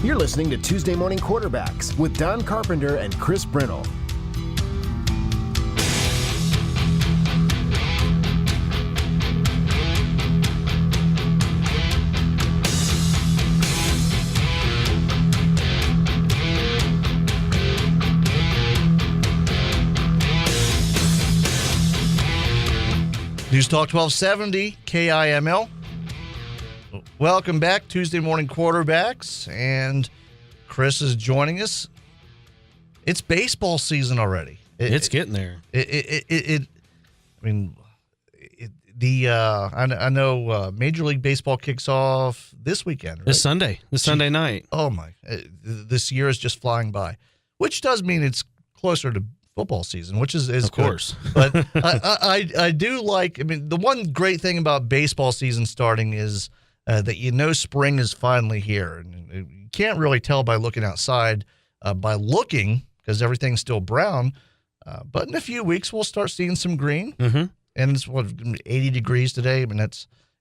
You're listening to Tuesday Morning Quarterbacks with Don Carpenter and Chris Brennel. News Talk 1270, KIML. Welcome back, Tuesday Morning Quarterbacks, and Chris is joining us. It's baseball season already. It's getting there. I know Major League Baseball kicks off this weekend, right? This Sunday night. Oh my! This year is just flying by, which does mean it's closer to football season, which is of good. Course. But I do like. I mean, the one great thing about baseball season starting is that spring is finally here, and you can't really tell by looking outside. By because everything's still brown, but in a few weeks we'll start seeing some green. Mm-hmm. And it's 80 degrees today. I mean,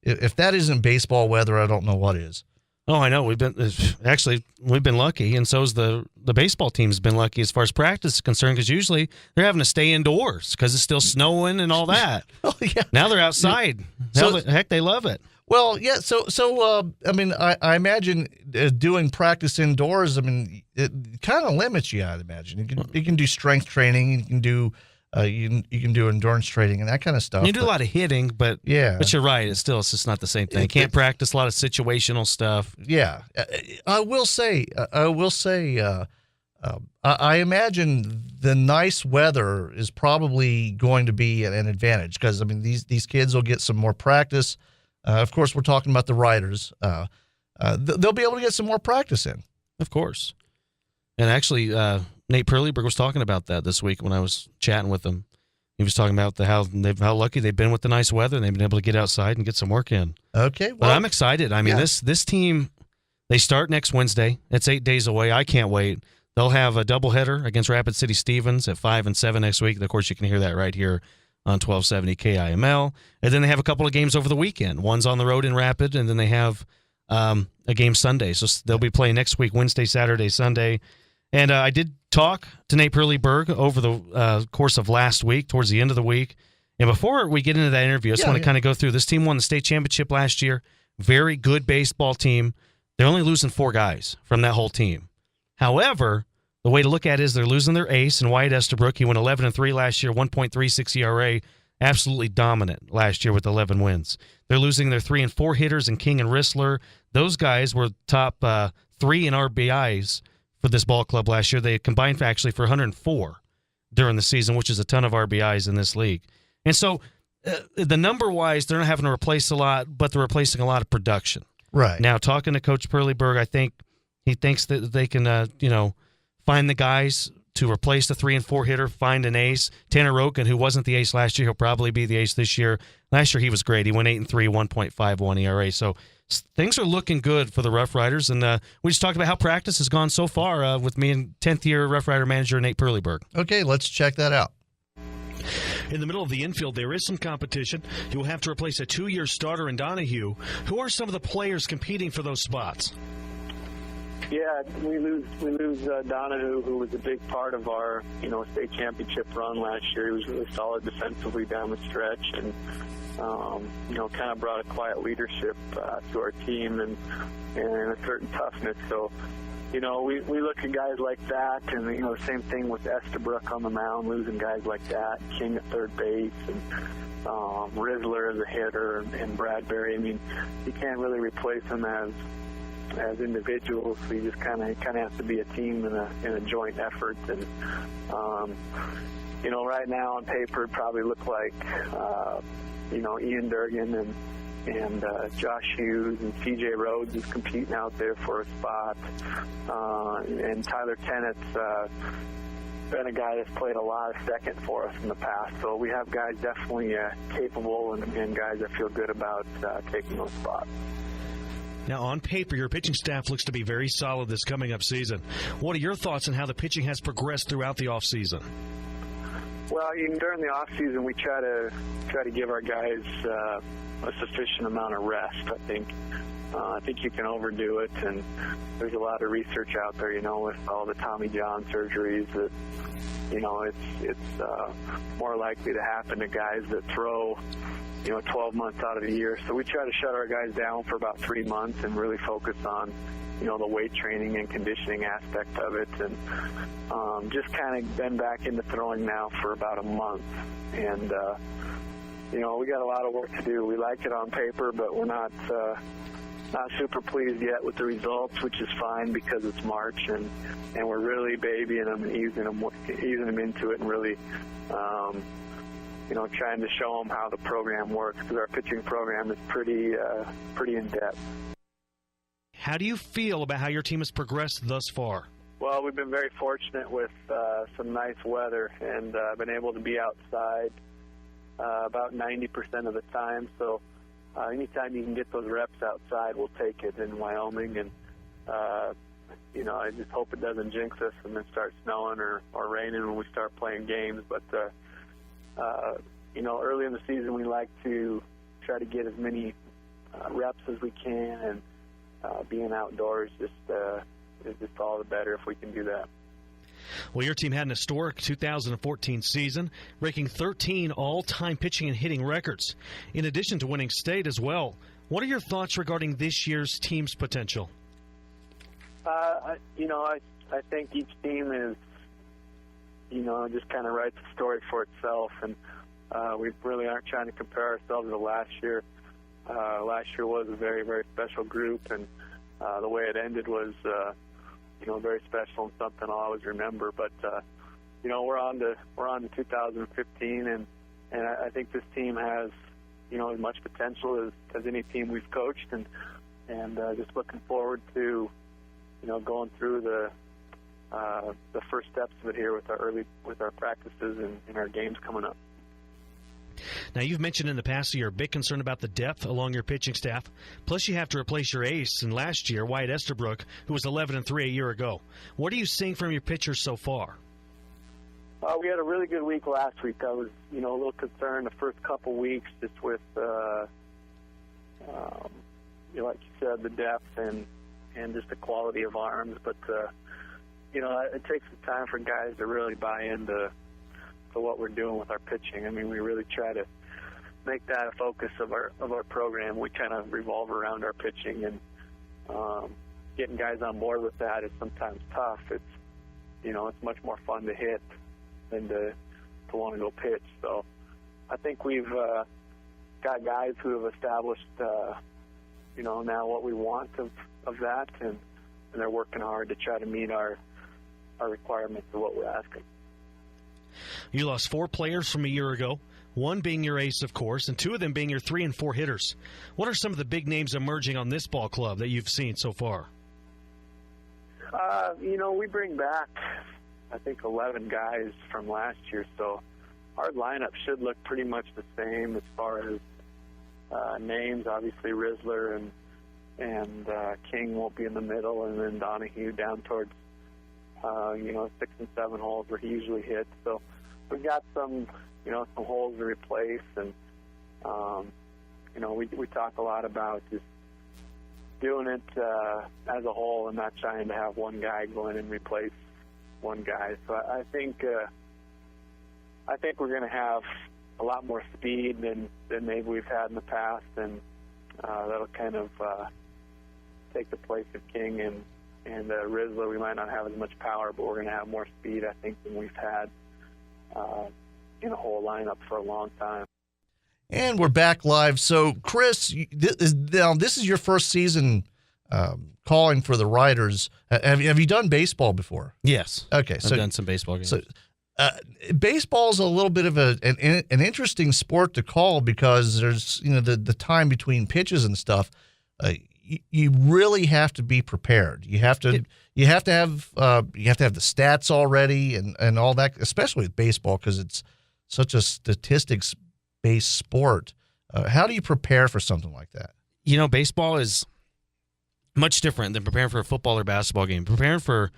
if that isn't baseball weather, I don't know what is. Oh, I know. We've been lucky, and so is the baseball team's been lucky as far as practice is concerned, because usually they're having to stay indoors because it's still snowing and all that. Oh, yeah. Now they're outside. Heck, they love it. Well, yeah. So I mean, I imagine doing practice indoors. I mean, it kind of limits you. I'd imagine you can do strength training. You can do you can do endurance training and that kind of stuff. You do a lot of hitting, but But you're right. It's just not the same thing. You can't practice a lot of situational stuff. Yeah, I will say. I imagine the nice weather is probably going to be an advantage, because I mean these kids will get some more practice. Of course, we're talking about the riders. They'll be able to get some more practice in. Of course. And actually, Nate Perleyberg was talking about that this week when I was chatting with him. He was talking about how lucky they've been with the nice weather, and they've been able to get outside and get some work in. Okay. Well, but I'm excited. I mean, this team, they start next Wednesday. It's 8 days away. I can't wait. They'll have a doubleheader against Rapid City Stevens at 5 and 7 next week. Of course, you can hear that right here on 1270 KIML. And then they have a couple of games over the weekend. One's on the road in Rapid, and then they have a game Sunday. So they'll be playing next week, Wednesday, Saturday, Sunday. And I did talk to Nate Perleyberg over the course of last week, towards the end of the week. And before we get into that interview, I just want to kind of go through. This team won the state championship last year. Very good baseball team. They're only losing 4 guys from that whole team. However, the way to look at it is they're losing their ace in Wyatt Estabrook. He went 11-3 last year, 1.36 ERA. Absolutely dominant last year with 11 wins. They're losing their 3 and 4 hitters in King and Rissler. Those guys were top 3 in RBIs for this ball club last year. They combined actually for 104 during the season, which is a ton of RBIs in this league. And so the number-wise, they're not having to replace a lot, but they're replacing a lot of production. Right. Now, talking to Coach Perleyberg, I think he thinks that they can, find the guys to replace the 3 and 4 hitter, find an ace. Tanner Roken, who wasn't the ace last year, he'll probably be the ace this year. Last year he was great. He went 8-3, 1.51 ERA. So things are looking good for the Rough Riders. And we just talked about how practice has gone so far with me and 10th-year Rough Rider manager Nate Perleyberg. Okay, let's check that out. In the middle of the infield, there is some competition. You'll have to replace a 2-year starter in Donahue. Who are some of the players competing for those spots? Yeah, we lose Donahue, who was a big part of our state championship run last year. He was really solid defensively down the stretch, and kind of brought a quiet leadership to our team and a certain toughness. So, we look at guys like that, and the same thing with Estabrook on the mound, losing guys like that, King at third base, and Rissler as a hitter, and Bradbury. I mean, you can't really replace them as individuals. So you just kind of have to be a team in a joint effort. And right now on paper it probably look like Ian Durgan and Josh Hughes and CJ Rhodes is competing out there for a spot, and Tyler Tennett's been a guy that's played a lot of second for us in the past. So we have guys definitely capable and guys that feel good about taking those spots. Now, on paper, your pitching staff looks to be very solid this coming up season. What are your thoughts on how the pitching has progressed throughout the offseason? Well, during the offseason, we try to give our guys a sufficient amount of rest. I think I think you can overdo it, and there's a lot of research out there, with all the Tommy John surgeries that, it's more likely to happen to guys that throw, 12 months out of the year. So we try to shut our guys down for about 3 months and really focus on, the weight training and conditioning aspect of it, and just kind of been back into throwing now for about a month. And, we got a lot of work to do. We like it on paper, but we're not super pleased yet with the results, which is fine because it's March, and we're really babying them and easing them into it, and really, trying to show them how the program works, because our pitching program is pretty in depth. How do you feel about how your team has progressed thus far? Well, we've been very fortunate with some nice weather, and been able to be outside about 90% of the time. So anytime you can get those reps outside, we'll take it in Wyoming. And, I just hope it doesn't jinx us and then start snowing or raining when we start playing games. But, early in the season, we like to try to get as many reps as we can, and being outdoors is just all the better if we can do that. Well, your team had an historic 2014 season, breaking 13 all-time pitching and hitting records, in addition to winning state as well. What are your thoughts regarding this year's team's potential? I think each team is, just kind of writes a story for itself, and we really aren't trying to compare ourselves to last year. Last year was a very, very special group, and the way it ended was very special and something I'll always remember. But we're on to 2015, and I think this team has as much potential as any team we've coached, and just looking forward to going through the first steps of it here with our practices and our games coming up. Now, you've mentioned in the past that you're a bit concerned about the depth along your pitching staff. Plus, you have to replace your ace in last year, Wyatt Estabrook, who was 11-3 a year ago. What are you seeing from your pitchers so far? We had a really good week last week. I was, a little concerned the first couple weeks just with, like you said, the depth and just the quality of arms. But, it takes some time for guys to really buy into what we're doing with our pitching. I mean, we really try to make that a focus of our program. We kind of revolve around our pitching, and getting guys on board with that is sometimes tough. It's it's much more fun to hit than to want to go pitch. So I think we've got guys who have established now what we want of that, and they're working hard to try to meet our requirements of what we're asking. You lost 4 players from a year ago, one being your ace, of course, and 2 of them being your 3 and 4 hitters. What are some of the big names emerging on this ball club that you've seen so far? We bring back, I think, 11 guys from last year, so our lineup should look pretty much the same as far as names. Obviously, Rizzler and King won't be in the middle, and then Donahue down towards 6 and 7 holes where he usually hits. So we've got some holes to replace, and we talk a lot about just doing it as a whole and not trying to have one guy go in and replace one guy. So I think we're going to have a lot more speed than maybe we've had in the past, and that'll kind of take the place of King and Rizzler. We might not have as much power, but we're going to have more speed, I think, than we've had in a whole lineup for a long time. And we're back live. So, Chris, this is your first season calling for the Riders. Have you done baseball before? Yes. Okay. I've done some baseball games. So, baseball is a little bit of an interesting sport to call, because there's the time between pitches and stuff. You really have to be prepared. You have to have the stats already and all that, especially with baseball, because it's such a statistics-based sport. How do you prepare for something like that? Baseball is much different than preparing for a football or basketball game. Preparing for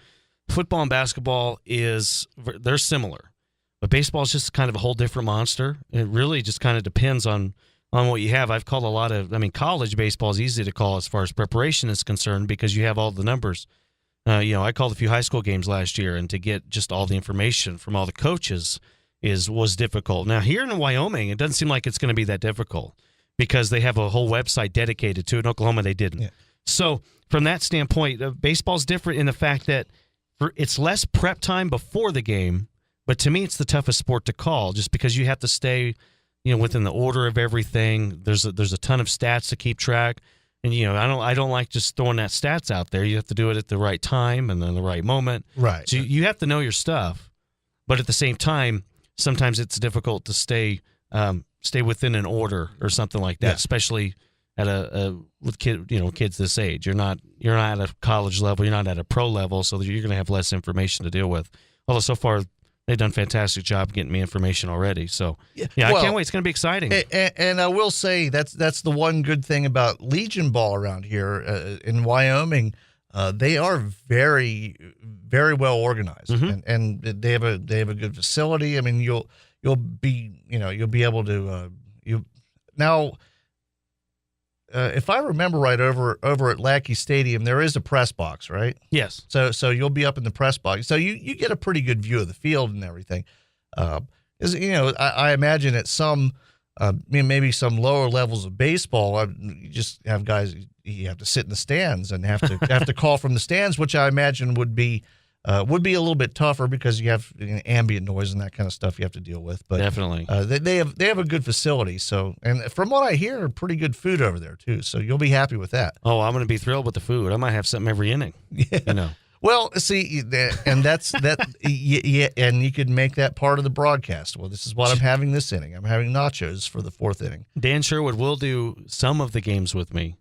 football and basketball they're similar, but baseball is just kind of a whole different monster. It really just kind of depends on on what you have. I've called a lot of, college baseball is easy to call as far as preparation is concerned because you have all the numbers. I called a few high school games last year, and to get just all the information from all the coaches was difficult. Now, here in Wyoming, it doesn't seem like it's going to be that difficult because they have a whole website dedicated to it. In Oklahoma, they didn't. Yeah. So from that standpoint, baseball's different in the fact that it's less prep time before the game, but to me, it's the toughest sport to call just because you have to stay, within the order of everything. There's a ton of stats to keep track, and I don't like just throwing that stats out there. You have to do it at the right time and then the right moment. Right. So you have to know your stuff, but at the same time, sometimes it's difficult to stay within an order or something like that, especially at with kids this age. You're not at a college level, you're not at a pro level, so you're going to have less information to deal with. Although so far they've done a fantastic job getting me information already. So I can't wait. It's going to be exciting. And I will say that's the one good thing about Legion ball around here in Wyoming. They are very, very well organized, and they have a good facility. I mean, you'll be able to now. If I remember right, over at Lackey Stadium, there is a press box, right? Yes. So you'll be up in the press box, so you get a pretty good view of the field and everything. I imagine at some, maybe some lower levels of baseball, you just have guys you have to sit in the stands and have to call from the stands, which I imagine would be a little bit tougher because you have ambient noise and that kind of stuff you have to deal with. But definitely, they have a good facility. So, and from what I hear, pretty good food over there too. So you'll be happy with that. Oh, I'm going to be thrilled with the food. I might have something every inning. Yeah. Well, see, and that's that. Yeah, and you could make that part of the broadcast. Well, this is what I'm having this inning. I'm having nachos for the fourth inning. Dan Sherwood will do some of the games with me.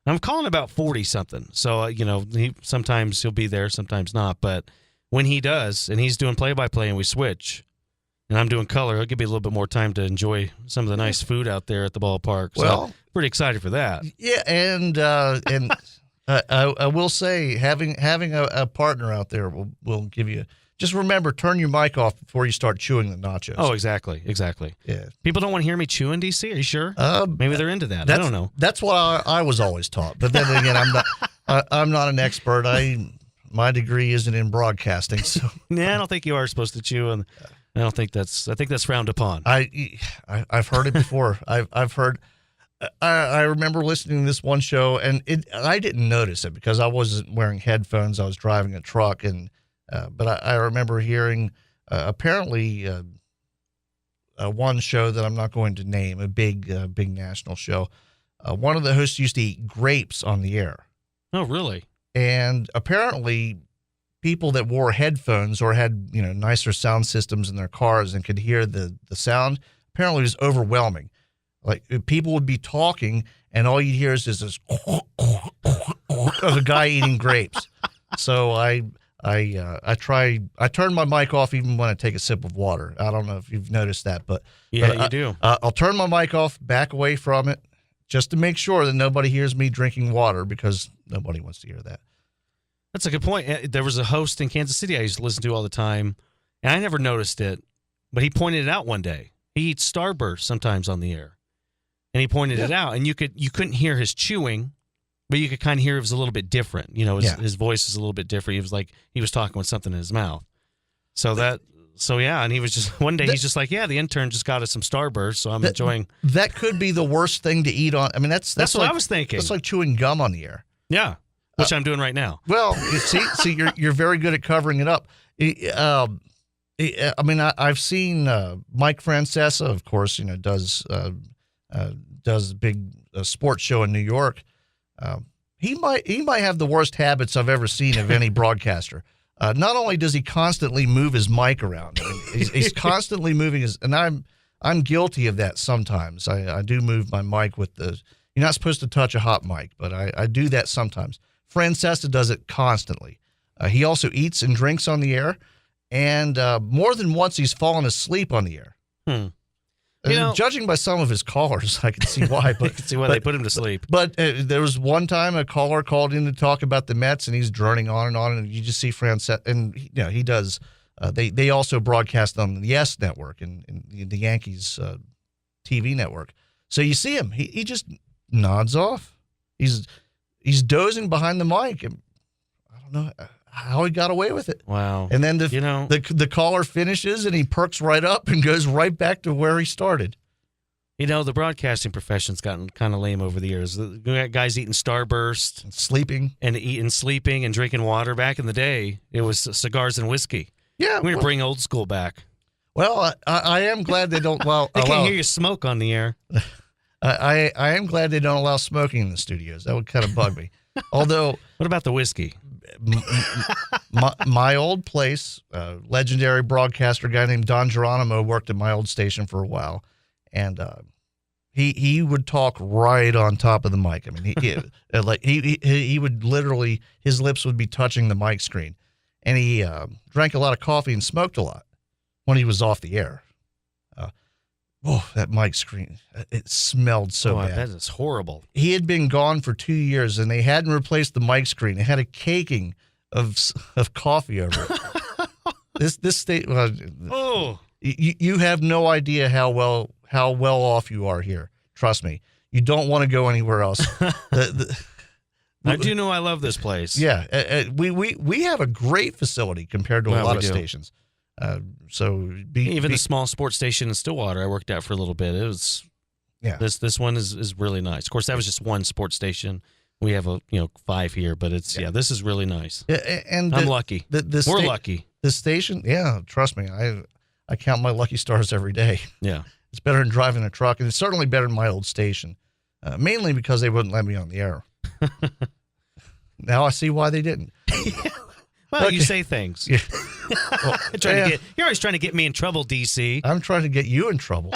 I'm calling about 40-something. So, sometimes he'll be there, sometimes not. But when he does, and he's doing play-by-play and we switch, and I'm doing color, he'll give me a little bit more time to enjoy some of the nice food out there at the ballpark. So, pretty excited for that. Yeah, and I will say having a partner out there will give you – just remember, turn your mic off before you start chewing the nachos. Oh, exactly. Yeah. People don't want to hear me chewing, DC? Are you sure? Maybe they're into that. I don't know. That's what I was always taught. But then again, I'm not an expert. My degree isn't in broadcasting. So I don't think you are supposed to chew, and I think that's frowned upon. I've heard it before. I've heard. I remember listening to this one show, and I didn't notice it because I wasn't wearing headphones. I was driving a truck, and but I remember hearing apparently one show that I'm not going to name, a big national show. One of the hosts used to eat grapes on the air. Oh, really? And apparently people that wore headphones or had nicer sound systems in their cars and could hear the sound, apparently it was overwhelming. Like people would be talking and all you'd hear is this of a guy eating grapes. So I turn my mic off even when I take a sip of water. I don't know if you've noticed that, but you do. I'll turn my mic off, back away from it, just to make sure that nobody hears me drinking water because nobody wants to hear that. That's a good point. There was a host in Kansas City I used to listen to all the time, and I never noticed it, but he pointed it out one day. He eats Starburst sometimes on the air, and he pointed it out, and you couldn't hear his chewing. But you could kind of hear it was a little bit different. His voice is a little bit different. He was like he was talking with something in his mouth. And he was just one day he's just like, the intern just got us some Starburst, so I'm enjoying. That could be the worst thing to eat on. I mean, that's what like, I was thinking. It's like chewing gum on the air. Yeah, which I'm doing right now. Well, see, you're very good at covering it up. I mean, I've seen Mike Francesa, of course, does a big sports show in New York. He might have the worst habits I've ever seen of any broadcaster. Not only does he constantly move his mic around, he's constantly moving and I'm guilty of that sometimes. I do move my mic with you're not supposed to touch a hot mic, but I do that sometimes. Francesa does it constantly. He also eats and drinks on the air, and more than once he's fallen asleep on the air. Judging by some of his callers, I can see why. But, you can see why they put him to sleep. But there was one time a caller called in to talk about the Mets, and he's droning on, and you just see Francesa, and he does. They also broadcast on the YES network and the Yankees TV network. So you see him, he just nods off. He's dozing behind the mic. And I don't know how he got away with it. Wow. And then the caller finishes and he perks right up and goes right back to where he started. The broadcasting profession's gotten kind of lame over the years. We got guys eating Starburst And sleeping. and eating, sleeping, and drinking water. Back in the day, it was cigars and whiskey. Yeah. We're going to bring old school back. Well, I am glad they don't They can't hear you smoke on the air. I am glad they don't allow smoking in the studios. That would kind of bug me. Although, What about the whiskey? my old place, legendary broadcaster guy named Don Geronimo worked at my old station for a while, and he would talk right on top of the mic. I mean, he would literally, his lips would be touching the mic screen, and he drank a lot of coffee and smoked a lot when he was off the air. That mic screen, it smelled so bad. That is horrible. He had been gone for 2 years, and they hadn't replaced the mic screen. It had a caking of coffee over it. This state. You have no idea how well off you are here. Trust me, you don't want to go anywhere else. I do know I love this place. Yeah, we have a great facility compared to a lot of stations. Even the small sports station in Stillwater I worked at for a little bit. It was This one is really nice. Of course, that was just one sports station. We have 5 here, but this is really nice. And I'm lucky. We're lucky. The station, trust me, I count my lucky stars every day. Yeah, it's better than driving a truck, and it's certainly better than my old station. Mainly because they wouldn't let me on the air. Now I see why they didn't. Well, Okay. You say things. Yeah. You're always trying to get me in trouble, DC. I'm trying to get you in trouble.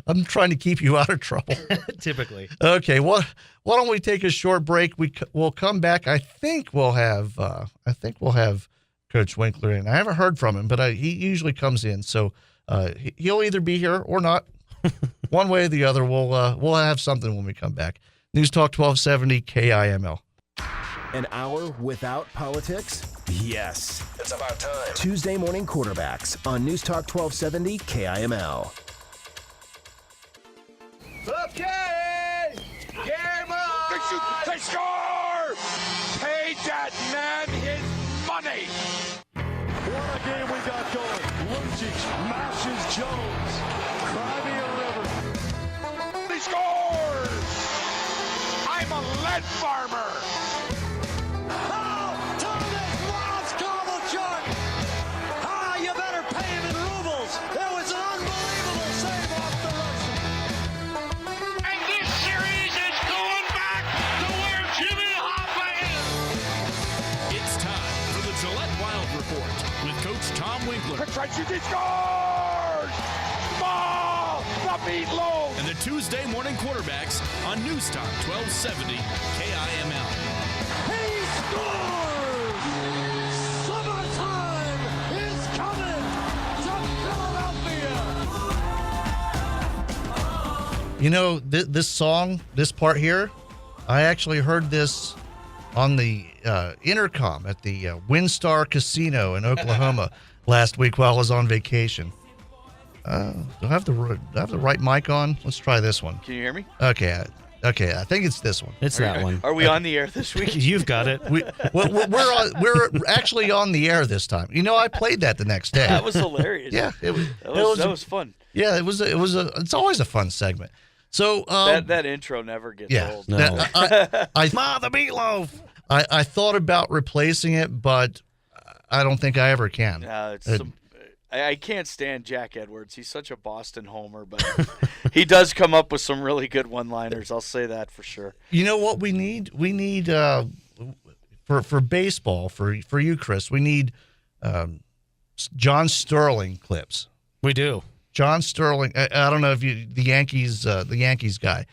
I'm trying to keep you out of trouble. Typically. Okay, why don't we take a short break? We'll come back. I think we'll have Coach Winkler in. I haven't heard from him, but he usually comes in, so he'll either be here or not. One way or the other. We'll have something when we come back. News Talk 1270 KIML. An hour without politics? Yes. It's about time. Tuesday morning quarterbacks on News Talk 1270 KIML. Okay! Game on! They score! Pay that man his money! What a game we got going. Lucic mashes Jones. Cry me a river. He scores! I'm a lead farmer! You better pay him in rubles. That was an unbelievable save off the Russian. And this series is going back to where Jimmy Hoffa is! It's time for the Gillette Wild Report with Coach Tom Winkler. He scores! Ball! The meatloaf! And the Tuesday morning quarterbacks on News Talk 1270 KIML. He scores! Summertime is coming to Philadelphia! This song, this part here, I actually heard this on the intercom at the WinStar Casino in Oklahoma last week while I was on vacation. Do I have the right mic on? Let's try this one. Can you hear me? Okay. I think it's this one. It's that one. Are we on the air this week? You've got it. We're actually on the air this time. I played that the next day. That was hilarious. Yeah, that was fun. Yeah, it's always a fun segment. So that intro never gets old. No. the meatloaf. I thought about replacing it, but I don't think I ever can. I can't stand Jack Edwards. He's such a Boston homer, but he does come up with some really good one-liners. I'll say that for sure. You know what we need? We need for baseball, for you, Chris, we need John Sterling clips. We do. John Sterling. I don't know if the Yankees guy.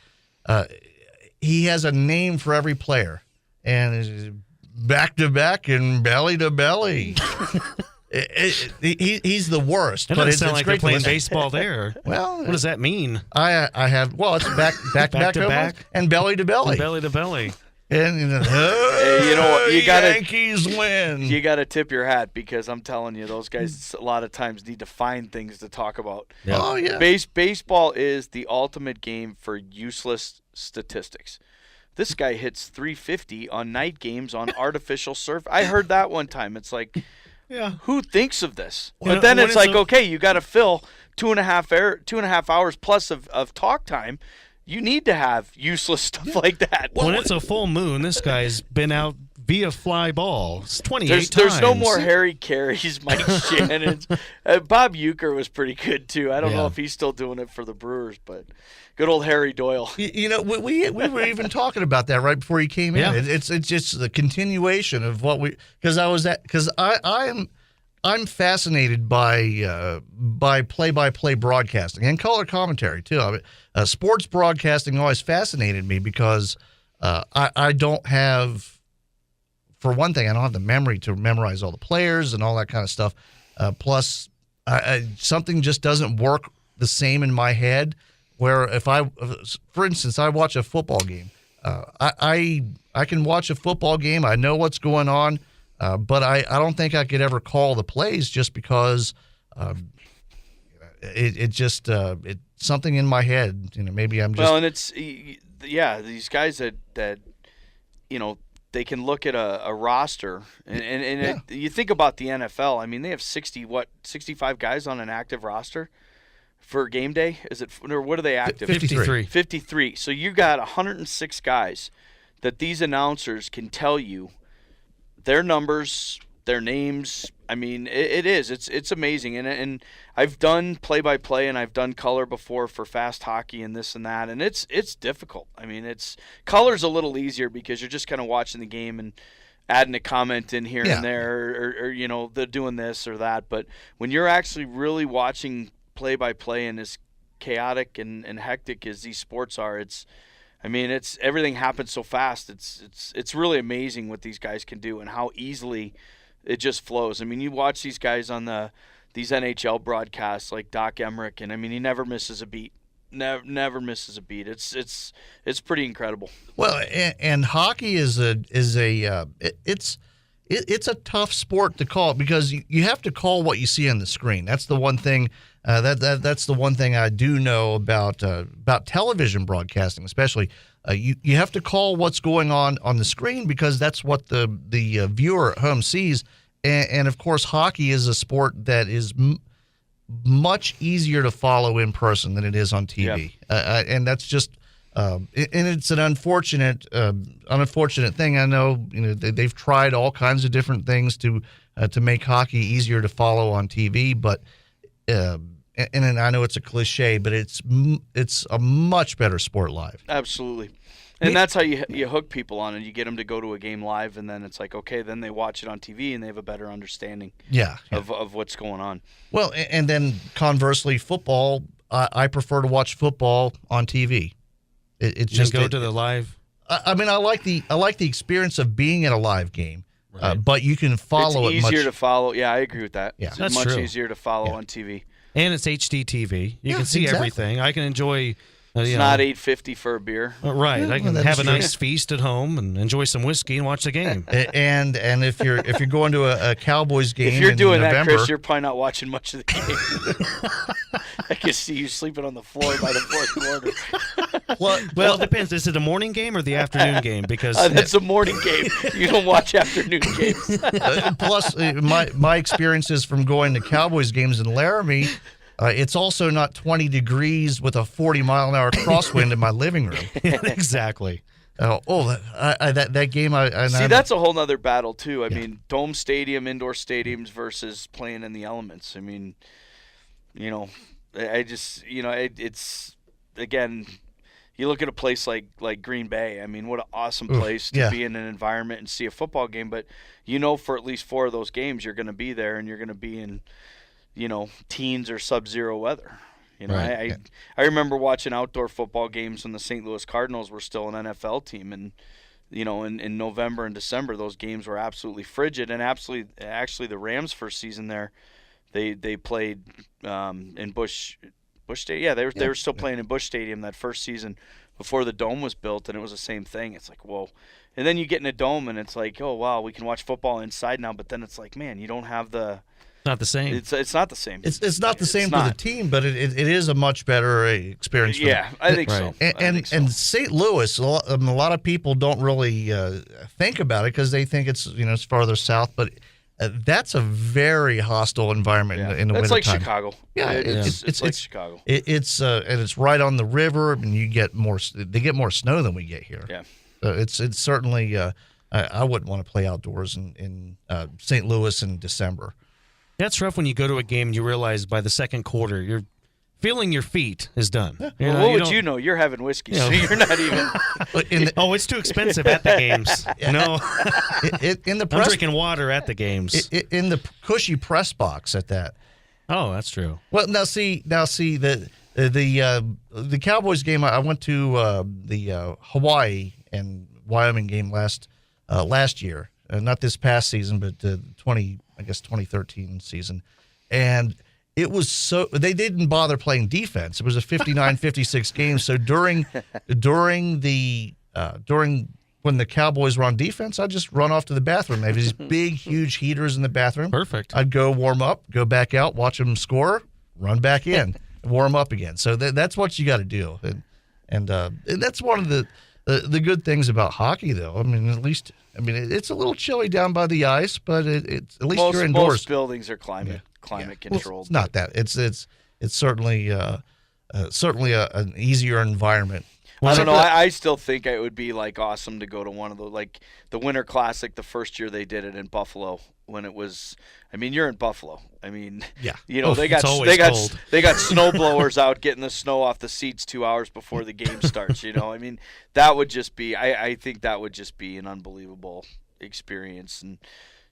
He has a name for every player, and back to back and belly to belly. He's the worst. It doesn't sound like they're playing baseball there. Well, what does that mean? I have. Well, it's back to back to back and belly to belly. And belly to belly. And you know what? You gotta Yankees win. You gotta tip your hat because I'm telling you, those guys a lot of times need to find things to talk about. Yeah. Oh yeah. Baseball is the ultimate game for useless statistics. This guy hits 350 on night games on artificial surf. I heard that one time. It's like, who thinks of this? But then it's like, okay, you got to fill 2.5 hours plus of talk time. You need to have useless stuff like that. When it's a full moon, this guy's been out via fly ball. It's 28 times. There's no more Harry Carey's, Mike Shannon's. Bob Uecker was pretty good, too. I don't know if he's still doing it for the Brewers, but good old Harry Doyle. You know, we were even talking about that right before he came in. It's just the continuation of what because I'm fascinated by play-by-play broadcasting and color commentary too. Sports broadcasting always fascinated me because I don't have, for one thing, I don't have the memory to memorize all the players and all that kind of stuff. Plus, something just doesn't work the same in my head. Where for instance, I watch a football game, I can watch a football game. I know what's going on. But I don't think I could ever call the plays just because it's something in my head. You know, maybe I'm just and it's these guys that you know, they can look at a roster and you think about the NFL. I mean, they have 65 guys on an active roster for game day. Is it, or what are they active? 53. So you got 106 guys that these announcers can tell you their numbers, their names. I mean, it's amazing. And I've done play-by-play and I've done color before for fast hockey and this and that, and it's difficult. I mean, color's a little easier because you're just kind of watching the game and adding a comment in here and there, or you know, they're doing this or that. But when you're actually really watching play-by-play and as chaotic and hectic as these sports are, it's everything happens so fast. It's really amazing what these guys can do and how easily it just flows. I mean, you watch these guys on these NHL broadcasts like Doc Emmerich, and I mean, he never misses a beat. Never misses a beat. It's pretty incredible. Well, and hockey is a tough sport to call because you have to call what you see on the screen. That's the one thing. That's the one thing I do know about television broadcasting, especially. You have to call what's going on the screen because that's what the viewer at home sees. And of course, hockey is a sport that is much easier to follow in person than it is on TV. And that's just and it's an unfortunate thing. I know, you know, they've tried all kinds of different things to make hockey easier to follow on TV, but and I know it's a cliche, but it's a much better sport live. Absolutely. And that's how you hook people on it. You get them to go to a game live, and then it's like, okay, then they watch it on TV, and they have a better understanding of what's going on. Well, and then conversely, football, I prefer to watch football on TV. It's just go to the live. I mean, I like the experience of being at a live game, right. But you can follow it. It's easier to follow. Yeah, I agree with that. Yeah, it's that's much true. Easier to follow on TV. And it's HD TV. You can see everything. I can enjoy. It's not $8.50 for a beer. Right. I can have a nice feast at home and enjoy some whiskey and watch the game. And if you're going to a Cowboys game, if you're doing in November, that, Chris, you're probably not watching much of the game. I can see you sleeping on the floor by the fourth quarter. Well, it depends. Is it a morning game or the afternoon game? Because that's a morning game. You don't watch afternoon games. Plus, my experiences from going to Cowboys games in Laramie. It's also not 20 degrees with a 40-mile-an-hour crosswind in my living room. Exactly. That game. That's a whole nother battle too. I mean, dome stadium, indoor stadiums versus playing in the elements. I mean, you know, it's again. You look at a place like Green Bay. I mean, what an awesome place to be in an environment and see a football game. But you know, for at least 4 of those games, you're going to be there and you're going to be in, you know, teens or sub-zero weather. You know, I remember watching outdoor football games when the St. Louis Cardinals were still an NFL team, and you know, in November and December, those games were absolutely frigid. And actually, the Rams' first season there, they played in Busch Stadium. Yeah, they were still playing in Busch Stadium that first season before the dome was built, and it was the same thing. It's like, whoa. And then you get in a dome, and it's like, oh wow, we can watch football inside now. But then it's like, man, you don't have the. Not the same. It's not the same. It's not the same for the team, but it is a much better experience. Yeah, I think so. And St. Louis, a lot of people don't really think about it because they think it's it's farther south, but that's a very hostile environment in the wintertime. It's like Chicago. Yeah, it's like Chicago. And it's right on the river, and you get more. They get more snow than we get here. Yeah, it's certainly. I wouldn't want to play outdoors in St. Louis in December. That's rough when you go to a game and you realize by the second quarter you're feeling your feet is done. Yeah. What would you know? You're having whiskey, so you're not even. It's too expensive at the games. No, I'm drinking water at the games. In the cushy press box at that. Oh, that's true. Well, now see the Cowboys game. I went to the Hawaii and Wyoming game last year. Not this past season, but 2013 season. And it was they didn't bother playing defense. It was a 59-56 game. So during when the Cowboys were on defense, I'd just run off to the bathroom. They have these big, huge heaters in the bathroom. Perfect. I'd go warm up, go back out, watch them score, run back in, warm up again. So that's what you got to do. And that's one of the good things about hockey, though. I mean, it's a little chilly down by the ice, but it's at least you're indoors. Most buildings are climate controlled. Well, it's not that. It's certainly an easier environment. I don't know. I still think it would be like awesome to go to one of the the Winter Classic the first year they did it in Buffalo when it was. I mean, you're in Buffalo. I mean, yeah. They got snow blowers out getting the snow off the seats 2 hours before the game starts. I mean, that would just be. I think that would just be an unbelievable experience. And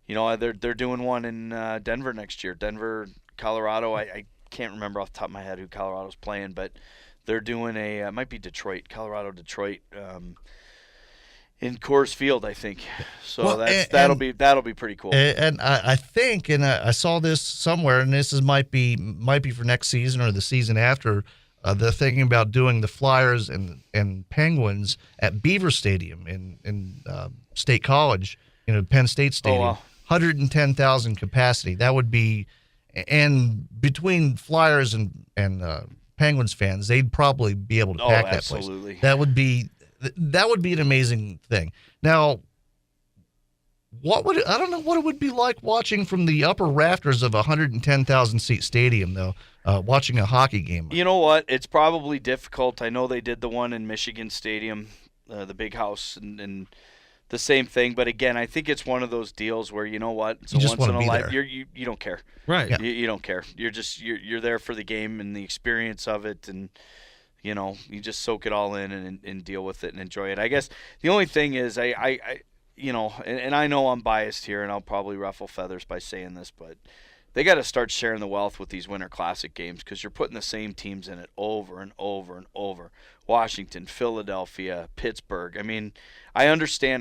they're doing one in Denver next year. Denver, Colorado. I can't remember off the top of my head who Colorado's playing, but they're doing it might be Detroit, Detroit. In Coors Field, I think. So that'll be pretty cool. And I think, and I saw this somewhere, and this might be for next season or the season after. They're thinking about doing the Flyers and Penguins at Beaver Stadium in State College, Penn State Stadium. Oh, wow. 110,000 capacity. That would be, and between Flyers and Penguins fans, they'd probably be able to pack that place. Absolutely. That would be an amazing thing. Now, I don't know what it would be like watching from the upper rafters of a 110,000 seat stadium, though, watching a hockey game. You know what? It's probably difficult. I know they did the one in Michigan Stadium, the big house, and the same thing. But again, I think it's one of those deals where you know what? It's once in a life. You don't care, right? Yeah. You don't care. You're there for the game and the experience of it, and you just soak it all in and deal with it and enjoy it. I guess the only thing is and I know I'm biased here, and I'll probably ruffle feathers by saying this, but they got to start sharing the wealth with these Winter Classic games because you're putting the same teams in it over and over and over. Washington, Philadelphia, Pittsburgh. I mean, I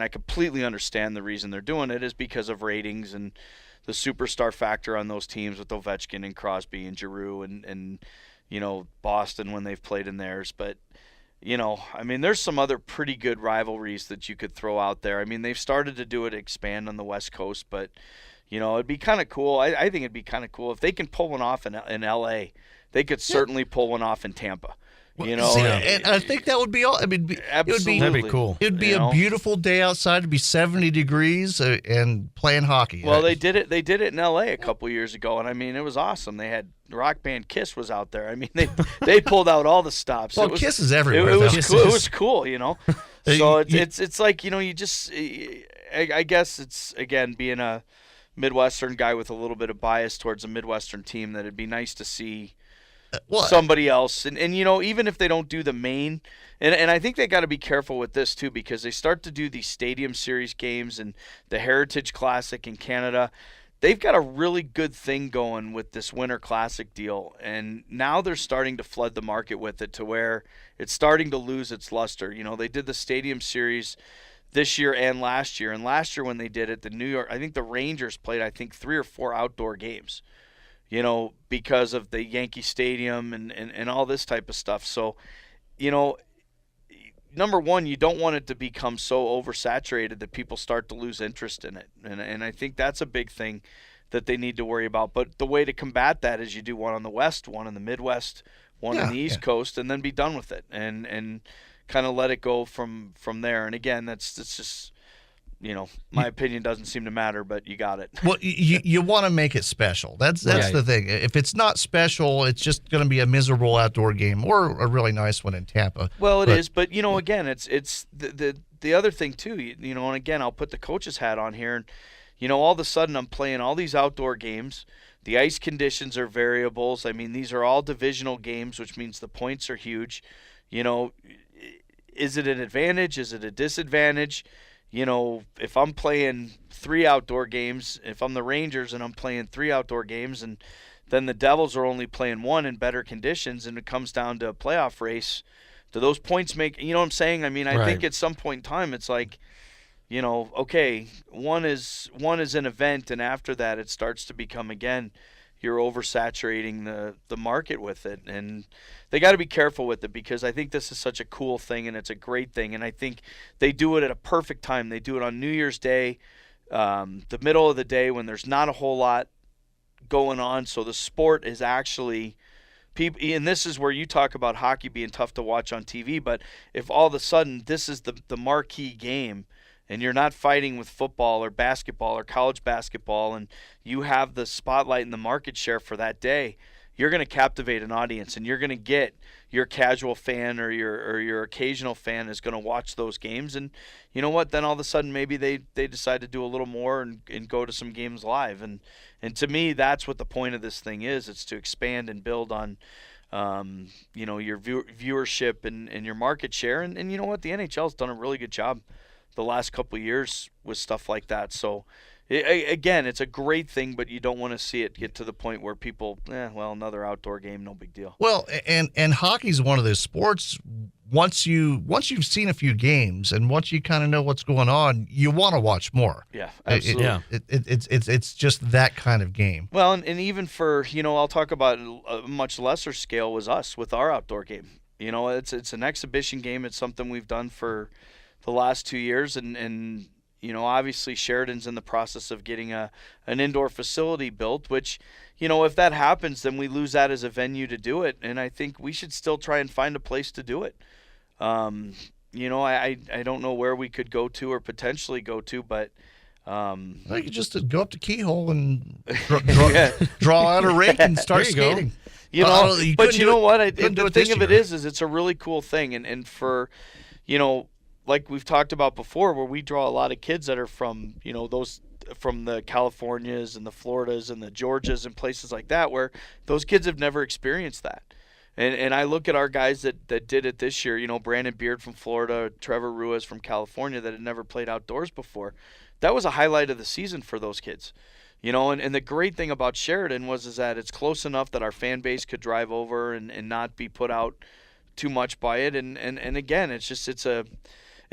completely understand the reason they're doing it is because of ratings and the superstar factor on those teams with Ovechkin and Crosby and Giroux and Boston when they've played in theirs. But, I mean, there's some other pretty good rivalries that you could throw out there. I mean, they've started to do it, expand on the West Coast, but, it'd be kind of cool. I think it'd be kind of cool if they can pull one off in L.A. They could certainly pull one off in Tampa. And I think that would be all. I mean, absolutely, that'd be cool. It'd be a beautiful day outside. It'd be 70 degrees and playing hockey. Well, they did it. They did it in L.A. a couple years ago, and I mean, it was awesome. They had rock band Kiss was out there. I mean, they pulled out all the stops. Well, Kiss is everywhere. It was cool. It was cool, So it's like you just. I guess it's again being a Midwestern guy with a little bit of bias towards a Midwestern team that it'd be nice to see. Somebody else, and even if they don't do the main, and I think they got to be careful with this too because they start to do these Stadium Series games and the Heritage Classic in Canada. They've got a really good thing going with this Winter Classic deal, and now they're starting to flood the market with it to where it's starting to lose its luster. They did the Stadium Series this year and last year, and last year when they did it, I think the Rangers played 3 or 4 outdoor games. Because of the Yankee Stadium and all this type of stuff. So, number one, you don't want it to become so oversaturated that people start to lose interest in it. And I think that's a big thing that they need to worry about. But the way to combat that is you do one on the West, one in the Midwest, one on the East Coast, and then be done with it and kind of let it go from there. And again, that's just, my opinion doesn't seem to matter, but you got it. Well, you want to make it special. That's the thing. If it's not special, it's just going to be a miserable outdoor game or a really nice one in Tampa. Well, it is, but again, it's the other thing too. And again, I'll put the coach's hat on here, and all of a sudden I'm playing all these outdoor games. The ice conditions are variables. I mean, these are all divisional games, which means the points are huge. Is it an advantage? Is it a disadvantage? If I'm playing 3 outdoor games, if I'm the Rangers and I'm playing 3 outdoor games, and then the Devils are only playing 1 in better conditions, and it comes down to a playoff race, do those points make, you know what I'm saying? I mean, I think at some point in time, it's like, okay, one is an event, and after that, it starts to become, again, you're oversaturating the market with it, and they got to be careful with it, because I think this is such a cool thing and it's a great thing, and I think they do it at a perfect time. They do it on New Year's Day, the middle of the day when there's not a whole lot going on, so the sport is actually people, and this is where you talk about hockey being tough to watch on TV, but if all of a sudden this is the marquee game, and you're not fighting with football or basketball or college basketball, and you have the spotlight and the market share for that day, you're going to captivate an audience, and you're going to get your casual fan or your occasional fan is going to watch those games. And you know what? Then all of a sudden maybe they decide to do a little more and go to some games live. And to me, that's what the point of this thing is. It's to expand and build on your viewership and your market share. And you know what? The NHL's done a really good job the last couple of years with stuff like that. So again, it's a great thing, but you don't want to see it get to the point where people, another outdoor game, no big deal. Well, and hockey's one of those sports. Once you've seen a few games and once you kind of know what's going on, you want to watch more. Yeah, absolutely. It's just that kind of game. Well, and even for I'll talk about a much lesser scale was us with our outdoor game. It's an exhibition game. It's something we've done for the last 2 years, and obviously Sheridan's in the process of getting an indoor facility built, which, if that happens, then we lose that as a venue to do it, and I think we should still try and find a place to do it. I don't know where we could go to or potentially go to, but you just go up to Keyhole and draw out a rink and start skating. But you know what? The thing of it is it's a really cool thing, and for like we've talked about before, where we draw a lot of kids that are from, those from the Californias and the Floridas and the Georgias and places like that, where those kids have never experienced that. And I look at our guys that did it this year, Brandon Beard from Florida, Trevor Ruiz from California, that had never played outdoors before. That was a highlight of the season for those kids. And the great thing about Sheridan is that it's close enough that our fan base could drive over and not be put out too much by it. And again,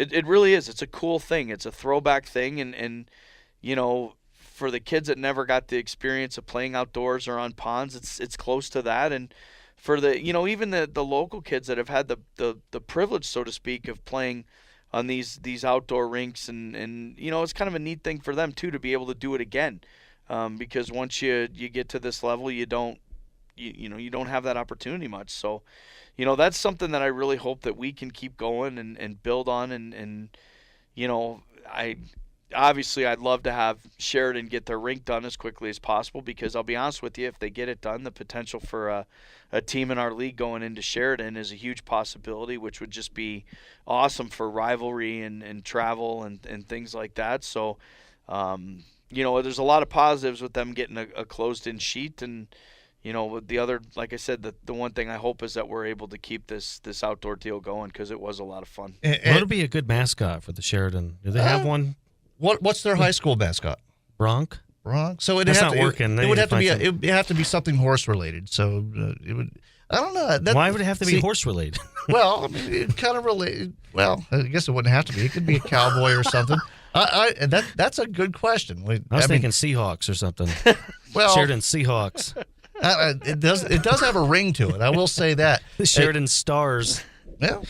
it really is. It's a cool thing. It's a throwback thing. And for the kids that never got the experience of playing outdoors or on ponds, it's close to that. And for the, even the local kids that have had the privilege, so to speak, of playing on these outdoor rinks and it's kind of a neat thing for them too, to be able to do it again. Because once you get to this level, you don't have that opportunity much. So, that's something that I really hope that we can keep going and build on. And I'd love to have Sheridan get their rink done as quickly as possible, because I'll be honest with you, if they get it done, the potential for a team in our league going into Sheridan is a huge possibility, which would just be awesome for rivalry and travel and things like that. So, there's a lot of positives with them getting a closed-in sheet. And the other, like I said, the one thing I hope is that we're able to keep this outdoor deal going, because it was a lot of fun. What would be a good mascot for the Sheridan? Do they have one? What's their high school mascot? Bronc. So it's not working. It would have to be something horse related. So it would. I don't know. Why would it have to be horse related? Well, I mean, it kind of related. Well, I guess it wouldn't have to be. It could be a cowboy or something. That's a good question. I was thinking Seahawks or something. Well, Sheridan Seahawks. It does have a ring to it. I will say that. The Sheridan Stars. Yeah.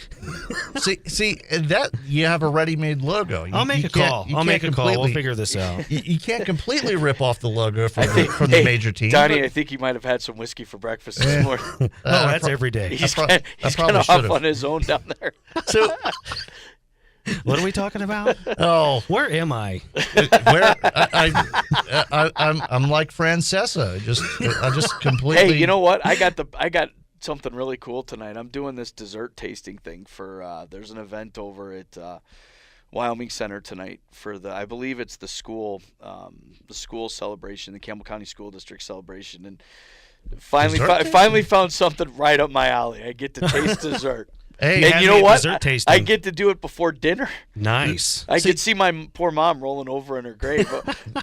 see that you have a ready-made logo. I'll make a call. We'll figure this out. You can't completely rip off the logo from the major team. Donnie, I think he might have had some whiskey for breakfast this morning. That's every day. He's kind of off on his own down there. So, what are we talking about? Oh, where am I? I'm like Francesa. I just completely. Hey, you know what? I got something really cool tonight. I'm doing this dessert tasting thing for. There's an event over at Wyoming Center tonight for I believe it's the school celebration, the Campbell County School District celebration, and finally found something right up my alley. I get to taste dessert. Hey, and you know what? I get to do it before dinner. Nice. I could see my poor mom rolling over in her grave.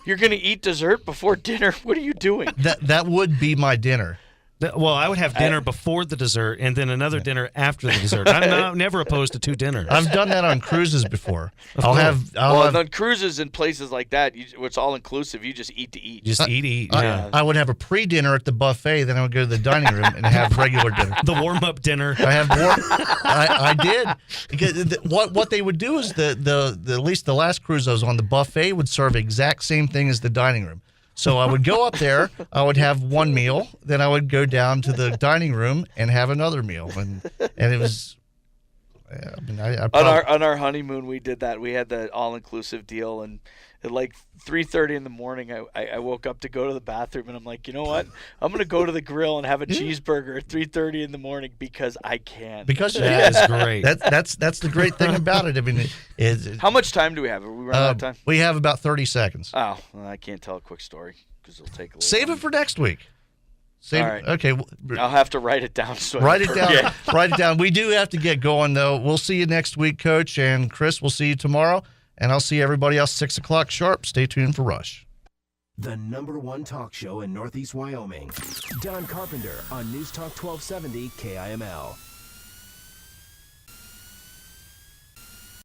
You're going to eat dessert before dinner? What are you doing? That would be my dinner. Well, I would have dinner before the dessert and then another dinner after the dessert. I'm never opposed to 2 dinners. I've done that on cruises before. On cruises and places like that, it's all inclusive. You just eat to eat. Eat. Yeah. I would have a pre-dinner at the buffet, then I would go to the dining room and have regular dinner. The warm-up dinner. I did. Because what they would do is at least the last cruise I was on, the buffet would serve the exact same thing as the dining room. So I would go up there, I would have one meal, then I would go down to the dining room and have another meal, and it was. On our honeymoon, we did that. We had the all-inclusive deal, and at like 3:30 in the morning, I woke up to go to the bathroom, and I'm like, you know what? I'm gonna go to the grill and have a cheeseburger at 3:30 in the morning because I can. Because that's great. That's the great thing about it. I mean, how much time do we have? Are we running out of time? We have about 30 seconds. Oh, well, I can't tell a quick story because it'll take a little. Save it for next week. All right. Okay. I'll have to write it down. Write it down. Write it down. We do have to get going, though. We'll see you next week, Coach. And Chris, we'll see you tomorrow. And I'll see everybody else 6 o'clock sharp. Stay tuned for Rush. The #1 talk show in Northeast Wyoming. Don Carpenter on News Talk 1270 KIML.